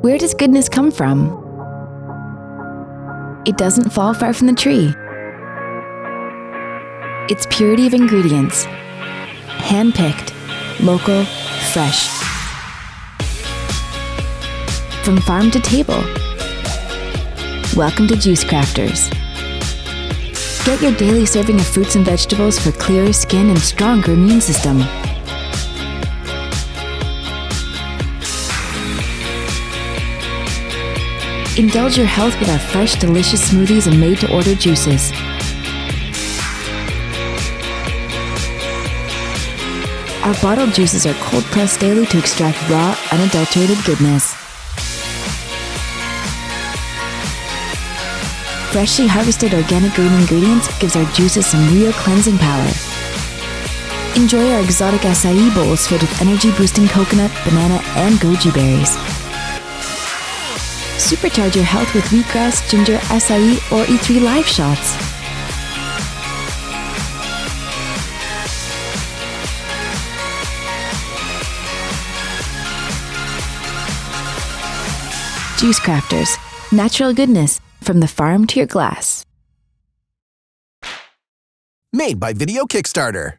Where does goodness come from? It doesn't fall far from the tree. Its purity of ingredients, hand-picked, local, fresh. From farm to table. Welcome to Juice Crafters. Get your daily serving of fruits and vegetables for clearer skin and stronger immune system. Indulge your health with our fresh, delicious smoothies and made-to-order juices. Our bottled juices are cold-pressed daily to extract raw, unadulterated goodness. Freshly harvested organic green ingredients gives our juices some real cleansing power. Enjoy our exotic acai bowls filled with energy-boosting coconut, banana, and goji berries. Supercharge your health with wheatgrass, ginger, acai, or E3 Live shots. Juice Crafters, natural goodness from the farm to your glass. Made by Video Kickstarter.